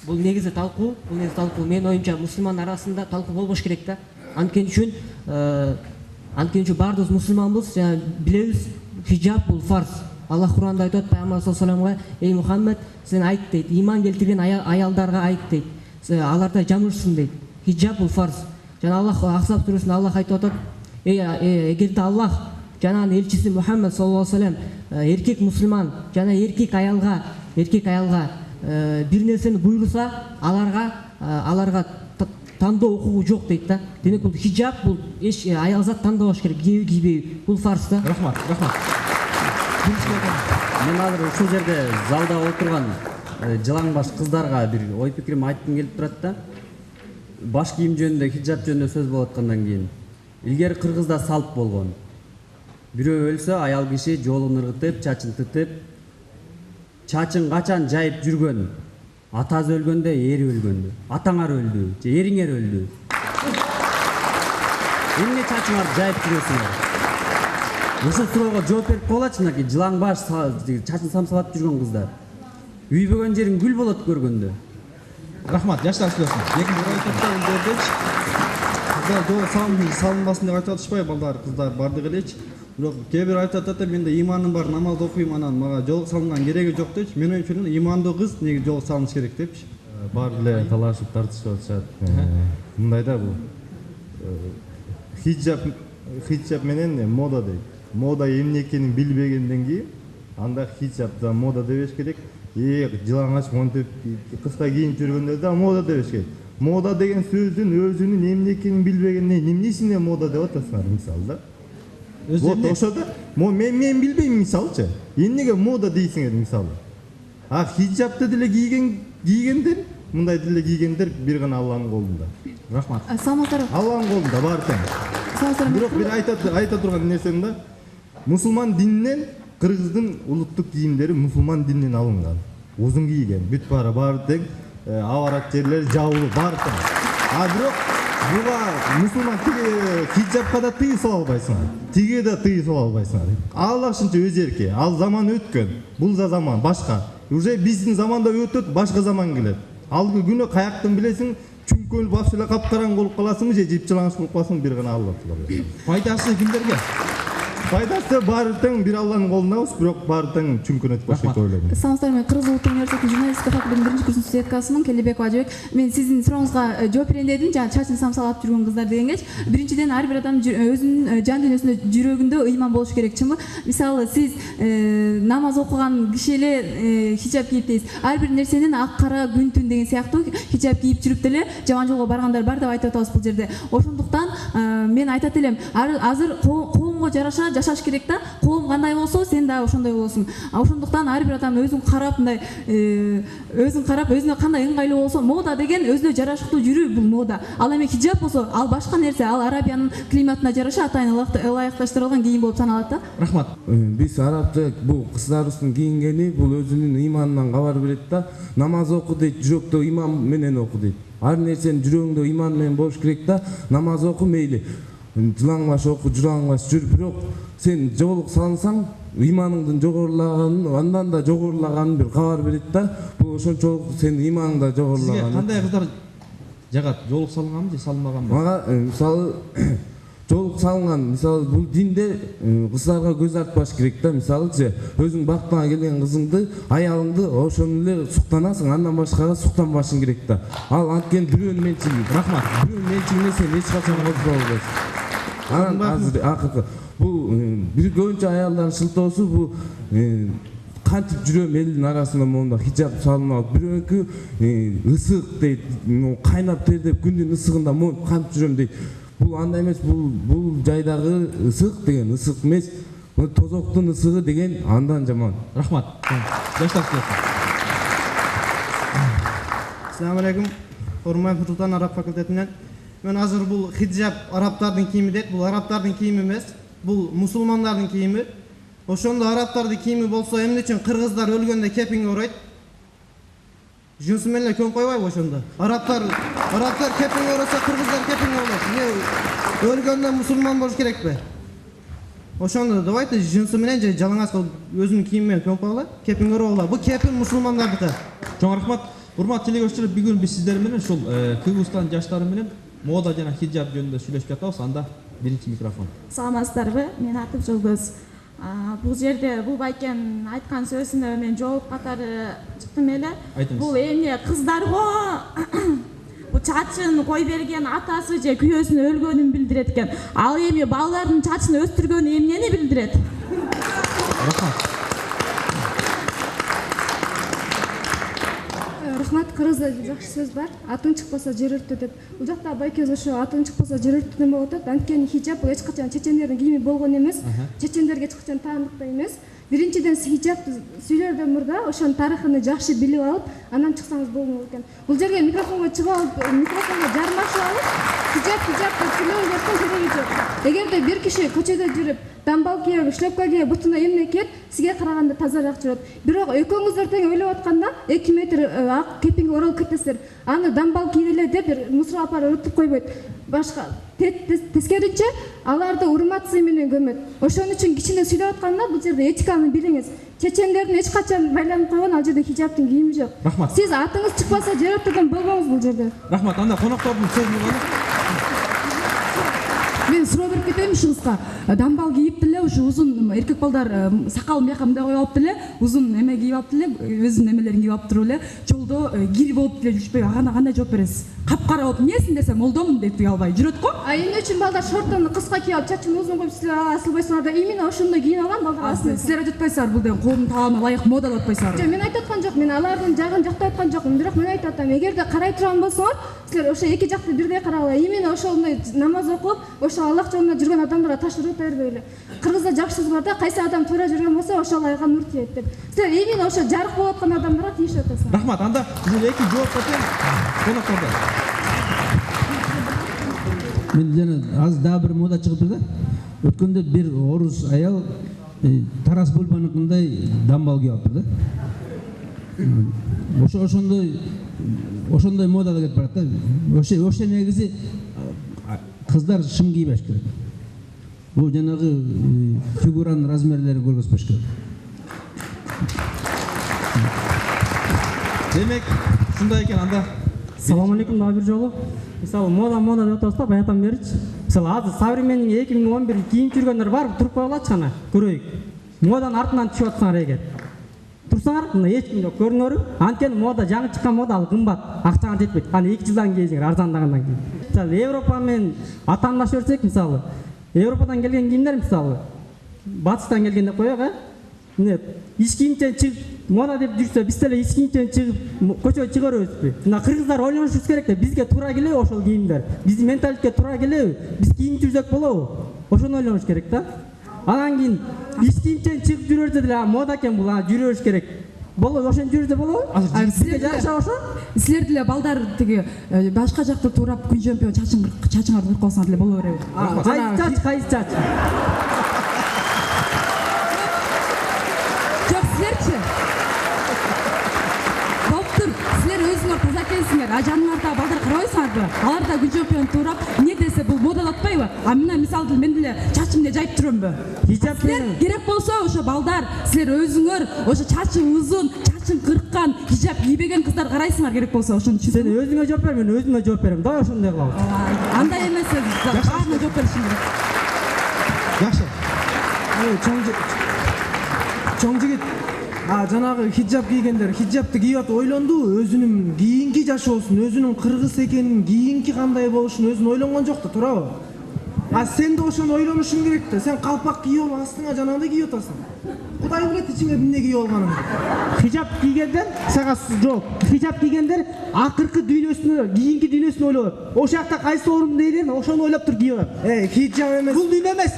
негизи талкуу, менин оюмча мусулман арасында талкуу болбош керек да. Анткени үчүн баардыгыбыз мусулманбыз, жана билебиз, хижаб бул фарз. Аллах Куранда айтат Пайгамбар саллаллаху алейхи ва саллям, ey Мухаммед, сен айт дейт, иман келтирген аялдарга айт дейт, аларда жамырышсын дейт. Хижаб бул фарз. Жана Аллах Ахзаб сүрөсүндө Аллах айтып атат, эгерде Аллах жана элчиси Мухаммед саллаллаху алейхи ва саллям эркек мусулман жана эркек аялга бир нерсени буйруса, аларга тандоо укугу жок дейт да. Демек бул хижаб бул аялзат тандабаш керек, кийби кийбей. Бул фарз да.
Рахмат.
Мен азыр ушул жерде залда отурган жылаңбаш кыздарга бир ой пикирим айткым келип турат да. Баш кийим жөнүндө, хижаб жөнүндө сөз болуп аткандан кийин, илгери Кыргызда салт болгон. Бирөө өлсө, аял киши жолун ыргытып, чачын тытып, чачын качан жайып жүргөн, атасы өлгөндө, ери өлгөндө, атаңар өлдү, же эриңер өлдү. Эмне чачыңарды жайып жүрөсүңөр? Ушул суроого жооп берип койгулачы, мынакей жылаң баш чачын самсалап жүргөн кыздар. Үйбөгөн жериң гүл болот көргөндө.
Рахмат, жаштар сүйлөсүн.
Экинчи айтатта өлдөрдөчү. Кыздар жол салынбасын деп айтып атышпайбы, балдар, кыздар бардык элечи. Бирок кээ бир айтып атат, менде иманым бар, намаз окуйм, анан мага жол салынган кереги жок депчи. Мен оюмча имандуу кыз неге жол салыныш керек депчи.
Бар эле талашып тартышып атышат. Мындай да бул хиджаб менен мода дейт. Мода эмне экенин билбегенден кийин анда хиджаб да мода дебеш керек. Жылаңач монтип кыска кийинип жүргөндө да мода дебеш керек. Мода деген сөздүн өзүнүн эмне экенин билбегенден эмнесине мода деп атасыңар мисалы да. Вот ошо да мен билбейм мисалычы. Эмнеге мода дейсиңер мисалы. Хиджабты деле кийгендер, мындай деле кийгендер бир гана Алланын колунда.
Рахмат.
Саламатсыздарбы?
Алланын колунда бар тең. Бирок бир айта турган нерсем да. Мусулман дининен Кыргыздын улуттук кийимдери мусулман дининен алынган. Узун кийген, бүт баары тең, абарат жерлери жабылуу бар тең. Бирок буга мусулман хиджабка да тыюу сала албайсыңар. Тиге да тыюу сала албайсыңар. Алла ушунча өз эрки. Ал заман өткөн. Бул да заман башка. Уже биздин заманда өтөт, башка заман келет. Алгы күнү каяктан билесиң, чүңкөл баш эле капкараң болуп каласыңбы же жипчылаңыш болуп каласың, бир гана Алла билет.
Пайдасы кимдерге?
пайдасы баары тең бир Алланын колундабыз, бирок баары тең чүмкүн өтүп калыш деп ойлойм.
Саламатсыздар, мен Кыргыз Улуттук университетинин журналистика факультетинин 1-курс студенткасымын, Келебекова Ажыбек. Мен сиздин сурооңузга жооп берейин дедим, жана чачын самсалап жүргөн кыздар дегенге. Биринчиден ар бир адам өзүнүн жан дүйнөсүндө, жүрөгүндө ыйман болуш керек, чынбы? Мисалы, сиз намаз окуган киши эле хиджаб кийип дейсиз. Ар бир нерсенин ак кара күн түн деген сыяктуу хиджаб кийип жүрүп деле жаман жолго баргандар бар деп айтып атабыз бул жерде. Ошондуктан мен айтат элем, азыр коомго жараша жашаш керек да. Коом кандай болсо, сен да ошондой болосуң. Ошондуктан ар бир адам өзүн карап, мындай өзүн карап, өзүнө кандай ыңгайлуу болсо, мода деген өзүнө жарашыктуу жүрүү, бул мода. Ал эми хиджаб болсо, ал башка нерсе, ал Арабиянын климатына жараша атайын ылайыкташтырылган кийим болуп саналат да.
Рахмат. Биз арабча бул кыздарыбыздын кийингени бул өзүнүн ыйманынан кабар берет да. Намаз оку дейт, жүрөктө ыйман менен оку дейт. Ар нерсенин жүрөгүндө ыйман менен болуш керек да. Намаз оку мейли. Жылаңбаш оку, жылаңбаш жүр, бирок сен жоолук салсаң, ыйманыңдын жогорулаганын, андан да жогорулаганын бир кабар берет да. Бул ошончолук сенин ыйманың да жогорулаган.
Сизге кандай кыздар жагат? Жоолук салынганбы же салынбаганбы?
Мага мисалы жоолук салынган, мисалы бул динде кыздарга көз артпаш керек да. Мисалы өзүң бактыңа келген кызыңды, аялыңды ошону эле суктанасың, андан башкага суктанбашың керек да. Ал анткени бирөөнүн менчиги.
Рахмат.
Бирөөнүн менчигине сен эч качан козгола албайсың. Анан азыр акыркы бул бир көбүнчө аялдардын шылтоосу бул кантип жүрөм элдин арасында моунда хиджаб салынып алып, бирөөнүкү ысык дейт, кайнап тердеп күндүн ысыгында кантип жүрөм дейт. Бул андай эмес, бул жайдагы ысык деген ысык эмес, тозоктун ысыгы деген андан жаман.
Рахмат. Жаштар сиздер.
Assalamu alaikum. Урман Фурсултан, араб факультетинен. Мен азыр бул хиджаб арабтардын кийими дейт, бул арабтардын кийими эмес, бул мусулмандардын кийими. Ошондо арабтардын кийими болсо, эмне үчүн кыргыздар өлгөндө кепиңге оройт? Жынсы менен эле көң койбойбу ошондо? Арабтар кепиңге оросо, кыргыздар кепиңге оройт. Өлгөндө мусулман болуш керекпи? Ошондо давайте жынсы менен же жалаңаш өзүнүн кийими менен көң койгула, кепиңге орогула. Бул кепин мусулмандардыкы.
Чоң рахмат. Урматтуу телегөрүүчүлөр, бүгүн биз сиздер менен ушул Кыргызстан жаштары менен мода жана хиджаб жөнүндө сүйлөшүп жатабыз. Анда биринчи микрофон.
Саламатсыздарбы? Мен атым Жолгөз. Бул жерде бул байкен айткан сөзүнө мен жооп катары чыктым эле. Бул эмне кыздарго бул чачын кой берген атасы же күйөөсүнүн өлгөнүн билдирет экен. Ал эми балдардын чачын өстүргөнү эмнени билдирет?
Рахмат.
Рахмат. Кыргызда жакшы сөз бар. Атың чыкпаса жер өрттө деп. Бул жакта байкебиз ошо атың чыкпаса жер өрттөдөн болуп атат. Анткени хиджаб бул эч качан чечендердин кийими болгон эмес. Чечендерге эч качан таандык да эмес. Биринчиден хиджаб сүйлөрдөн мурда ошонун тарыхын жакшы билип алып, анан чыксаңыз болмок экен. Бул жерге микрофонго чыгып алып, микрофонго жармашып алып, хиджаб деп сүйлөөгө кереги жок. Эгерде бир киши көчөдө жүрүп, дамбал кийип, шлепка кийип, бутуна эмне кийет, сизге караганда тазараак жүрөт. Бирок экөөңүздөр тең ойлоп атканда 2 метр ак кепиңге оролуп кетесиздер. Аны дамбал кийди эле деп бир мусорго алып барып урутуп койбойт. Башка тескеринче аларды урмат сый менен көмөт. Ошон үчүн кичине сүйлөп атканда бул жерде этиканы билиңиз. Чечендердин эч качан байланып койгон ал жерде хиджабтын кийими жок.
Рахмат.
Сиз атыңыз чыкпаса жер өрттөдөн болбоңуз бул жерде.
Рахмат. Анда коноктордун сөзүн угалы.
Мен суроо берип кетейин ушуңузга. Дамбал кийип деле ушу узун эркек балдар сакалын бияка мындай коюп алып деле, узун эме кийип алып деле, өзүнүн эмелерин кийип алып туруп эле жолдо гир болуп деле жүрүшпөйбү? Ага кандай жооп бересиз? Капкара болуп эмнесиң десе, молдомун деп туя албай жүрөт го.
Эмне үчүн балдар шорттон кыска кийип алып, чачын узун коюп силер асылбайсыңар да именно ошондой кийинип алган балдар асын.
Силер айтып атпайсыздар бул деген коомдун талабына ылайык мода деп атпайсыздарбы?
Жок, мен айтып аткан жок, мен алардын жагын жактап аткан жокмун, бирок мен айтып атам, эгерде карай турган болсоңор, силер ошо эки жакты бирдей карагыла. Именно ошондой намаз окуп, ошо Аллах жолунда жүргөн адамдарга таш урут бербөйлү. Кыргызда жакшы сөз бар да, кайсы адам туура жүргөн болсо, ошол айга нур тиет деп. Силер именно ошо жарык болуп аткан адамдарга тийишип атасыңар.
Рахмат. Анда бул эки жооп кетем. Коноктордо.
Мен жана азыр дагы бир мода чыгыптыр да. Өткөндө бир орус аял Тарас Бульбаныкындай дамбал кийип алыптыр да. Ошондой модада кетип барат да. Ошо негизи кыздар шым кийбеш керек. Бул жанагы фигуранын размерлери көргөзбөш керек.
Демек, ушундай экен анда.
Салам алейкум, дагы бир жолу. Мисалы мода деп атабыз да, баягыдан беричи.
Мисалы азыр современный 2011 кийинип жүргөндөр бар, туруп кое алачы кана көрөйүк. Моданын артынан түшүп атсаңар эгер. Турсаңар, мына эч ким жок көрүнөрү. Анткени мода жаңы чыккан мода ал кымбат, акчаңа жетпейт. Аны 2 жылдан кийсиңер арзандагандан кийин. Мисалы Европа менен атаандаш берсек, мисалы Европадан келген кийимдер мисалы батыстан келген деп коелук, Мына иш кийимчен чыгып мода деп жүрсө, биз деле иш кийимчен чыгып көчөгө чыга беребизби? Мына кыргыздар ойлонушубуз керек да, бизге туура келеби ошол кийимдер? Биздин менталитетке туура келеби? Биз кийинип жүрсөк болобу? Ошону ойлонуш керек да. Анан кийин иш кийимчен чыгып жүрөрсө деле мода экен бул, жүрө бериш керек. Болобу, ошентип жүрсө болобу? Сизге жакшы ошо?
Силер деле балдар тиги башка жакта турап күн чемпион чачыңарды кыркып алсаңар деле боло береби?
Кайсы чач?
Жок, силерчи? Доктор, силер өзүңөр таза экенсиңер, жаныңарда балдар карабайсыңарбы? Алар да күн чемпион турап, эмне десе бул модада атпайбы? Мына мисалы мен деле чачымды жайып жүрөмбү?
Хижап
менен керек болсо ошо балдар, силер өзүңөр ошо чачы узун, чачын кырккан, хижап кийбеген кыздар карайсыңар керек болсо ошону түшүнүп.
Сен өзүңө жооп бер, мен өзүмө жооп берем. Давай ошондой кылабыз.
Андай эмес, баарына жооп беришиң керек.
Жакшы. Чоң жигит, жанагы хиджаб кийгендер хиджабты кийип атып ойлондубу? Өзүнүн кийинки жашоосун, өзүнүн кыргыз экенин, кийинки кандай болушун өзүн ойлонгон жок да, туурабы? Сен де ошону ойлонушуң керек да. Сен калпак кийип алып астыңа жанагындай кийип атасың. Кудай билет ичиңе эмне кийип алганыңды.
Хижаб кийгендер, сага жооп. Хижаб кийгендер акыркы дүйнөсүнө, кийинки дүйнөсүнө ойлоп. Ошол жакта кайсы орунда элен, ошону ойлоп туруп кийип атат.
Хижаб эмес.
Бул дүйнө эмес.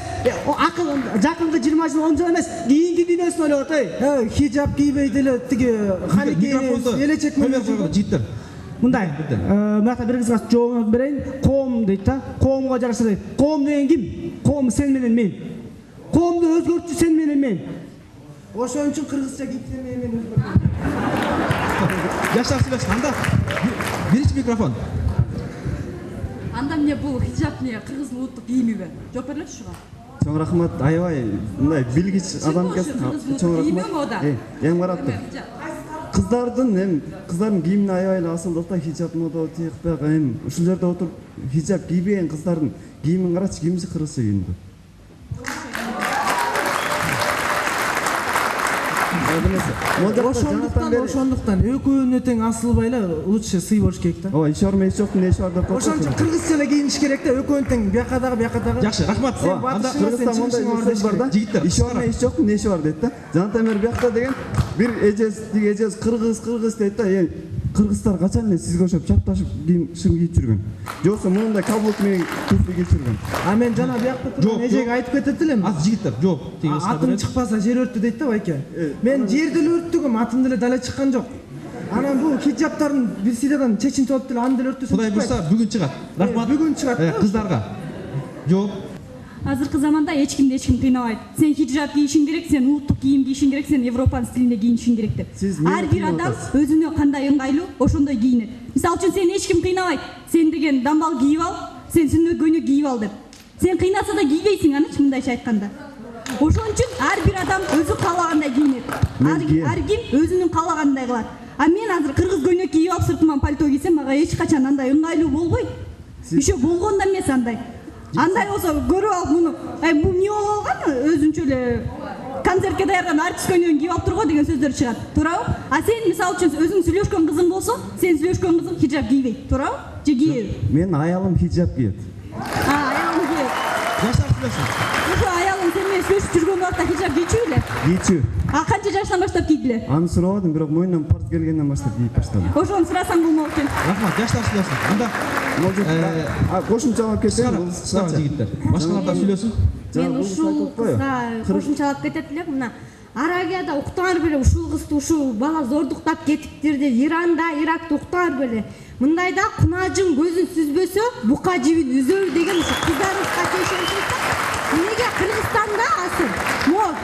Жакынкы 20 жыл, 10 жыл эмес, кийинки дүйнөсүнө ойлоп атат.
Хижаб кийбей деле тиги ханикей элечек менен
жигиттер.
Мындай, мынакта бир кызга жообун берейин. Коом дейт да, коомго жараша дейт. Коом деген ким? Коом сен менен мен. Коомду өзгөртчү сен менен мен.
Ошон үчүн кыргызча кийсем мен өзгөртөм.
Жаштар сүйлөшсүн. Анда биринчи микрофон.
Анда эмне бул хижаб эмне кыргыздын улуттук кийимиби? Жооп берилечи ушуга.
Чоң рахмат, аябай мындай билгич адам экенсиң. Чоң рахмат. Эң караптыр. Кыздардын кийимине аябай эле асылдык да, хижаб мода тиякпак, ушул жерде отуруп хижаб кийбеген кыздардын кийимин карачы, кимиси кыргызча кийинди.
Ошондуктан экөөнүнө тең асылбай эле лучше сый болуш керек да.
Ооба, иш бар эмес жоктун эши бар деп коет.
Ошон үчүн кыргызча эле кийиниш керек да, экөөнү тең бияка дагы.
Жакшы, рахмат.
Анда кыргызда мондай сөз бар да. Жигиттер, иш бар эмес жоктун эши бар дейт да. Жанатан бери биякта деген бир эжес кыргыз дейт да. Кыргыздар качан эле сизге окшоп чапташып шым кийип жүргөн? Жоксо моундай каблук менен туфли кийип жүргөн?
Мен жана биякта турган эжеге айтып кетет элем.
Жигиттер, жооп.
Атым чыкпаса жер өрттү дейт да байке. Мен жерди эле өрттүгүм, атым деле дале чыккан жок. Анан бул хиджабтардын бир сидадан чечинтип алып деле аны деле өрттүсүн.
Кудай буйрса бүгүн чыгат. Рахмат.
Бүгүн чыгат.
Кыздарга. Жооп.
Азыркы заманда эч кимди эч ким кыйнабайт. Сен хиджаб кийишиң керек, сен улуттук кийим кийишиң керек, сен Европанын стилинде кийинишиң керек деп. Ар бир адам өзүнө кандай ыңгайлуу, ошондой кийинет. Мисалы үчүн сени эч ким кыйнабайт. Сен деген дамбал кийип ал, сен сүннөт көйнөк кийип ал деп. Сен кыйнаса да кийбейсиң анычы, мындайча айтканда. Ошон үчүн ар бир адам өзү каалагандай кийинет. Ар ким өзүнүн каалагандай кылат. Мен азыр кыргыз көйнөк кийип алып сыртыман пальто кийсем, мага эч качан андай ыңгайлуу болбойт. Еще болгон да эмес андай. Андай болсо көрүп алып муну, бул эмне болуп калган? Өзүнчө эле концертке даярган артист көйнөгүн кийип алып турго деген сөздөр чыгат. Туурабы? Сен мисалы үчүн өзүң сүйлөшкөн кызың болсо, сен сүйлөшкөн кызың хиджаб кийбейт. Туурабы? Же кийеби?
Менин аялым хиджаб кийет.
Аялым кийет.
Жаштар сүйлөшсүн.
Ошо аялың сен менен сүйлөшүп жүргөн убакта хиджаб кийчү беле?
Кийчү.
Канча жаштан баштап кийдиле?
Аны сурабадым, бирок мойнунан парт келгенден баштап кийип баштадым.
Ошону сурасаң болмок экен.
Рахмат, жаштар сүйлөсүн. Анда
кошумчалап кетейин.
Жигиттер. Башкалар да сүйлөсүн.
Мен ушул кызга кошумчалап кетет элем. Мына Арабияда уктаңар беле, ушул кызды ушул бала зордуктап кетиптир деп, Иранда, Иракта уктаңар беле. Мындайда кунажың көзүн сүзбөсө, бука жибин үзөр деген ушу кыздарыбызга тиешет. Неге Кыргызстанда асыл?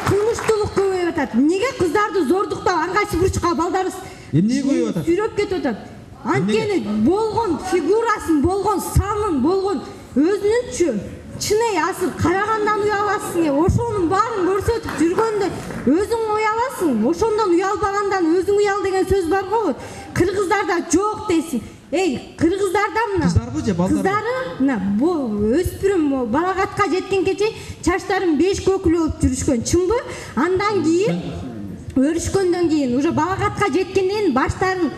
Кылмыштуулук көбөйүп атат. Неге кыздарды зордуктап ар кайсы бурчка балдарыбыз
эмне көбөйүп атат?
Сүйрөп кетип атат. Анткени болгон фигурасын, болгон санын, болгон өзүнүнчү чынай асыл карагандан уяласың. Ошонун баарын көрсөтүп жүргөндө өзүң уяласың. Ошондон уялбагандан өзүң уял деген сөз бар го. Кыргыздарда жок дейсиң.
кыргыздарда мына
кыздарбы же балдар?
Кыздары мына бул өспүрүм балагатка жеткенге чейин чачтарын 5 көкүлү болуп жүрүшкөн, чынбы? Андан кийин өрүшкөндөн кийин уже балагатка жеткенден кийин баштарын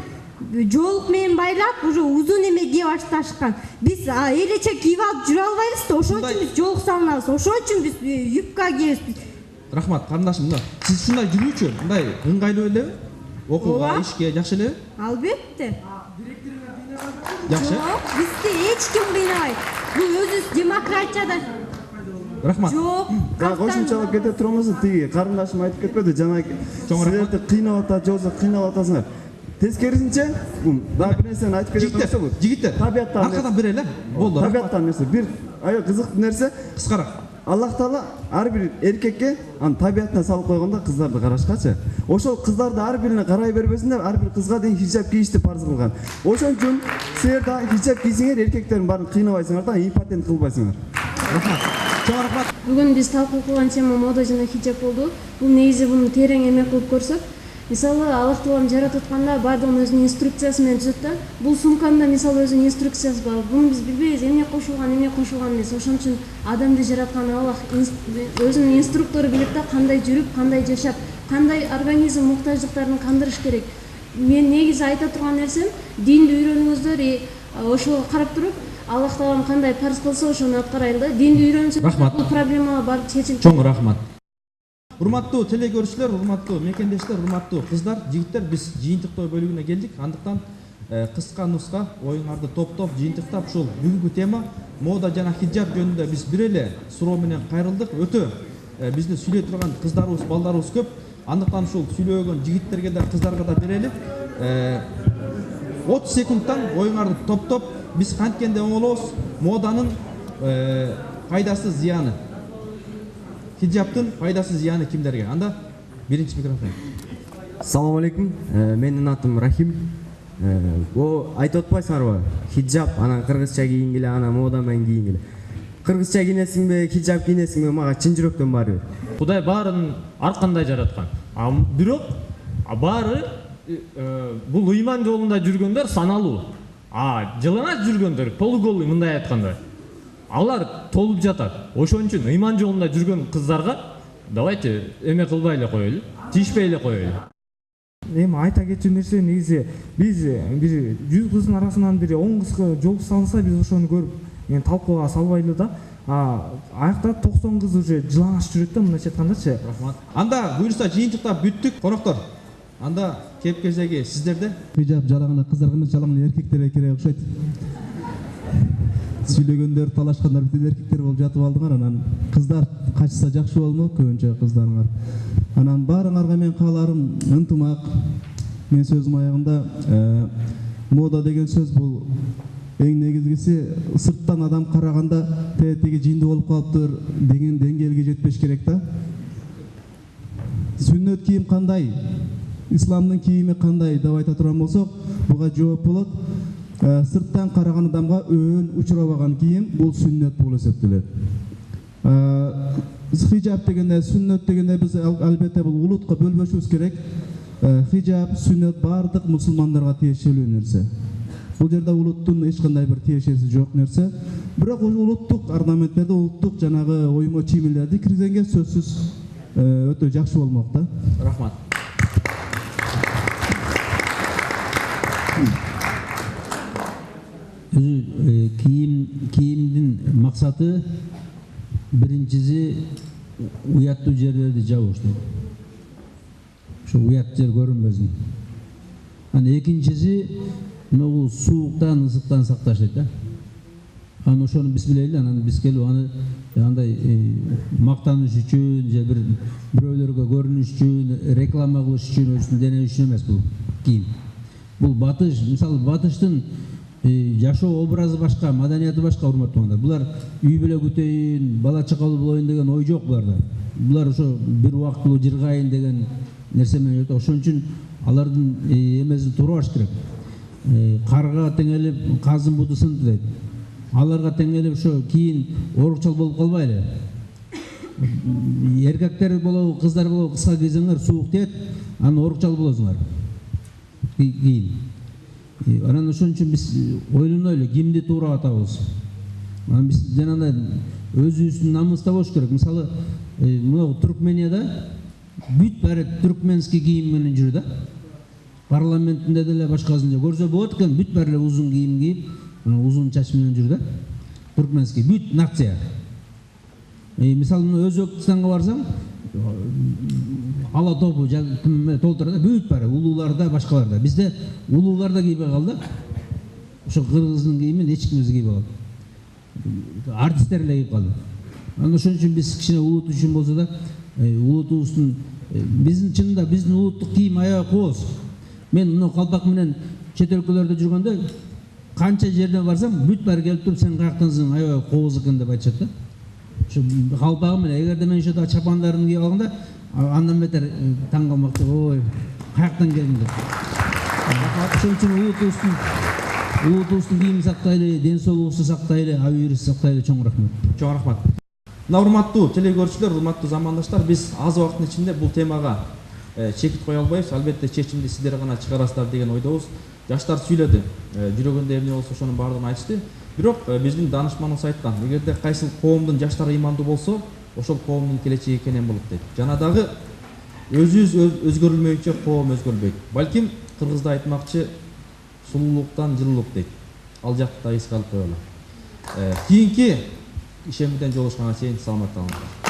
жоолук менен байлап уже узун эме кие башташкан. Биз элече кийип алып жүрө албайбыз да, ошон үчүн биз жоолук салынабыз, ошон үчүн биз юбка кийебиз.
Рахмат, карындашым, мына сиз ушундай жүрүүчү, мындай ыңгайлуу элеби? Окууга, ишке жакшы элеби?
Албетте.
Жакшы.
Бизди эч ким кыйнабайт. Бул өзүбүз демократияда.
Рахмат.
Жок.
Кошумчалап кете турамыз, тиги карындашым айтып кетпеди, жана силерди кыйнап атат, же болбосо кыйнап атасыңар. Тескерисинче, дагы бир нерсени айтып кете турсак,
жигиттер,
табияттан
аркадан бир эле. Болду.
Табияттан нерсе, бир аябай кызыктуу нерсе,
кыскараак.
Аллах Таала ар бир эркекке анын табиятына салып койгондо кыздарды карашкачы. Ошол кыздарды ар бирине карай бербесин деп ар бир кызга дейин хиджаб кийишти парз кылган. Ошон үчүн силер да хиджаб кийсеңер, эркектердин баарын кыйнабайсыңар да, импотент кылбайсыңар.
Рахмат. Чоң рахмат.
Бүгүн биз талкуу кылган тема мода жана хиджаб болду. Бул негизи буну терең эме кылып көрсөк, мисалы Аллах Таалам жаратып атканда баардыгын өзүнүн инструкциясы менен түзөт да. Бул сумканда мисалы өзүнүн инструкциясы бар. Буну биз билбейбиз, эмне кошулган эмес. Ошон үчүн адамды жараткан Аллах өзүнүн инструктору билет да, кандай жүрүп, кандай жашап, кандай организм муктаждыктарын кандырыш керек. Мен негизи айта турган нерсем, динди үйрөнүңүздөр, ошого карап туруп, Аллах Таалам кандай парз кылса ошону аткарайлы да. Динди үйрөнсөк, бул проблемалар бар чечилет.
Чоң рахмат. Урматтуу теле көрүүчүлөр, урматтуу мекендештер, урматтуу кыздар, жигиттер, биз жыйынтыктоо бөлүгүнө келдик. Андыктан кыска нуска оюңарды топтоп жыйынтыктап ушул бүгүнкү тема мода жана хиджаб жөнүндө биз бир эле суроо менен кайрылдык. Өтө бизди сүйлөй турган кыздарыбыз, балдарыбыз көп. Андыктан ушул сүйлөгөн жигиттерге да, кыздарга да берели. 30 секундтан оюңарды топтоп биз канткенде оңолобуз моданын пайдасы, зыяны. Хиджабтын пайдасы, зыяны кимдерге? Анда биринчи микрофон.
Assalamu алейкум. Менин атым Рахим. Айтып атпайсыңарбы? Хиджаб, анан кыргызча кийингиле, анан мода менен кийингиле. Кыргызча кийинесиңби, хиджаб кийинесиңби, мага чын жүрөктөн баары бир.
Кудай баарын ар кандай жараткан. Бирок баары бул ыйман жолунда жүргөндөр саналуу. Жылаңач жүргөндөр, полуголый мындай айтканда, алар толуп жатат. Ошон үчүн ыйман жолунда жүргөн кыздарга давайте эме кылбай эле коелу, тийишпей эле коелу.
Эми айта кетчү нерсе, негизи биз бир 100 кыздын арасынан бир 10 кызга жол салынса, биз ошону көрүп талкууга салбайлы да. Аякта 90 кыз уже жылаңач жүрөт да, мындайча айткандачы.
Рахмат. Анда буюрса жыйынтыктап бүттүк. Коноктор, анда кеп кезеги сиздерде.
Хиджаб жалаңына кыздарга эмес, жалаңына эркектерге керек окшойт. Сүйлөгөндөр, талашкандар бүт эркектер болуп жатып алдыңар, анан кыздар качса жакшы болмок, көбүнчө кыздарыңар. Анан баарыңарга мен кааларым ынтымак. Мен сөзүм аягында мода деген сөз бул эң негизгиси сырттан адам караганда тиги жинди болуп калыптыр деген деңгээлге жетпеш керек да. Сүннөт кийим кандай, исламдын кийими кандай деп айта турган болсок, буга жооп болот. Сырттан караган адамга өөн учурабаган кийим бул сүннөт болуп эсептелет. Хиджаб дегенде, сүннөт дегенде биз албетте бул улутка бөлбөшүбүз керек. Хиджаб, сүннөт бардык мусулмандарга тиешелүү нерсе. Бул жерде улуттун эч кандай бир тиешеси жок нерсе. Бирок улуттук орнаменттерди, улуттук жанагы оюмо чийимдерди киргизгенге сөзсүз өтө жакшы болмок да.
Рахмат.
Кийимдин максаты биринчиси уяттуу жерлерди жабыш. Ошо уят жер көрүнбөсүн. Анан экинчиси бул сууктан, ысыктан сакташ дейт да. Анан ошону биз билели, анан биз келип аны андай мактаныш үчүн же бирөөлөргө көрүнүш үчүн, реклама кылыш үчүн, өзүнүн дене үчүн эмес бул кийим. Бул батыш, мисалы батыштын жашоо образы башка, маданияты башка, урматтуугандар. Булар үй бүлө күтөйүн, бала чакалуу болоюн деген ой жок буларда. Булар ошо бир убактылуу жыргайын деген нерсе менен өтө. Ошон үчүн алардын эмесин турбаш керек. Карга теңелип, казын буду сынды дейт. Аларга теңелип ошо кийин орукчал болуп калбайлы. Эркектер болобу, кыздар болобу, кыска кийсеңер суук тиет, анан орукчал болосуңар. Кийин. Анан ошон үчүн биз ойлонойлу кимди туура атабыз. Анан биз жанагындай өзүбүздүн намыста болуш керек. Мисалы мына Туркменияда бүт баары түркменский кийим менен жүрү да. Парламентинде деле башкасында көрсө болот экен, бүт баары эле узун кийим кийип, узун чач менен жүрү да. Туркменский бүт нация. Мисалы Өзбекстанга барсаң, ала тобу толтура да, бүт баары улууларда, башкаларда. Бизде улууларда кийбей калды. Ошо кыргыздын кийимин эч ким өзү кийбей калды. Артисттер эле кийип калды. Анан ошон үчүн биз кичине улут үчүн болсо да, улутубуздун биздин чынында биздин улуттук кийим аябай кооз. Мен мына калпак менен чет өлкөлөрдө жүргөндө канча жерден барсам, бүт баары келип туруп, сен каяктансың, аябай кооз экен деп айтышат да. Ошо калпагым менен, эгерде мен ошо чапандарын кийип алганда, андан бетер таң калмак, ой, каяктан келдим деп. Ошон үчүн улутубуздун кийимин сактайлы, ден соолугубузду сактайлы, абийирибизди сактайлы. Чоң рахмат.
Чоң рахмат. Мына урматтуу телекөрүүчүлөр, урматтуу замандаштар, биз аз убакыттын ичинде бул темага чекит кое албайбыз. Албетте чечимди сиздер гана чыгарасыздар деген ойдобуз. Жаштар сүйлөдү, жүрөгүндө эмне болсо ошонун баардыгын айтышты. Бирок биздин данышманыбыз айткан, эгерде кайсыл коомдун жаштары ыймандуу болсо, ошол коомдун келечеги кенен болот дейт. Жана дагы өзүбүз өзгөрүлмөйүнчө коом өзгөрбөйт. Балким кыргызда айтмакчы сулуулуктан жылуулук дейт. Ал жакты да эске алып коелу. Кийинки ишемден жолугушканга чейин саламатта калыңыздар.